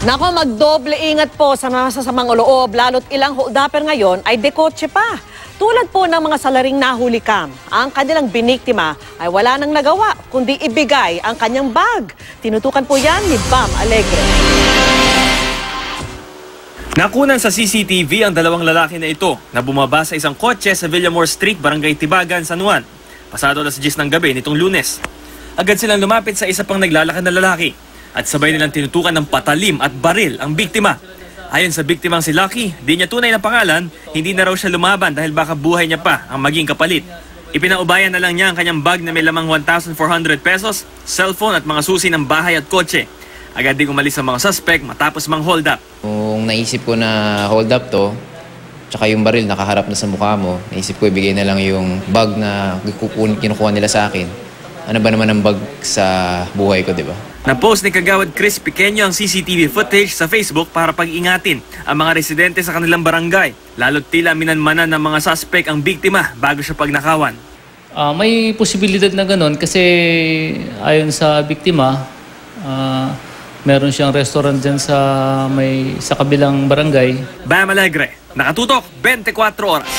Nako, magdoble ingat po sa masasamang loob, lalo't ilang holdaper ngayon ay dekotse pa. Tulad po ng mga salaring nahuli kam, ang kanilang biniktima ay wala nang nagawa kundi ibigay ang kanyang bag. Tinutukan po yan ni Bam Alegre. Nakunan sa CCTV ang dalawang lalaki na ito na bumaba sa isang kotse sa Villamor Street, Barangay Tibagan, San Juan. Pasado alas 10 ng gabi nitong Lunes. Agad silang lumapit sa isa pang naglalakad na lalaki at sabay nilang tinutukan ng patalim at baril ang biktima. Ayon sa biktimang si Lucky, di niya tunay na pangalan, hindi na raw siya lumaban dahil baka buhay niya pa ang maging kapalit. Ipinaubayan na lang niya ang kanyang bag na may lamang 1,400 pesos, cellphone at mga susi ng bahay at kotse. Agad ding umalis ang mga suspect matapos mang hold up. Kung naisip ko na hold up to, tsaka yung baril nakaharap na sa mukha mo, naisip ko ibigay na lang yung bag na kinukuha nila sa akin. Ano ba naman ang bag sa buhay ko, di ba? Na-post ni Kagawad Chris Pequeño ang CCTV footage sa Facebook para pag-ingatin ang mga residente sa kanilang barangay. Lalo't tila minanmanan ng mga suspect ang biktima bago siya pagnakawan. May posibilidad na ganun kasi ayon sa biktima, meron siyang restaurant dyan sa kabilang barangay. Bam Alegre, nakatutok 24 oras.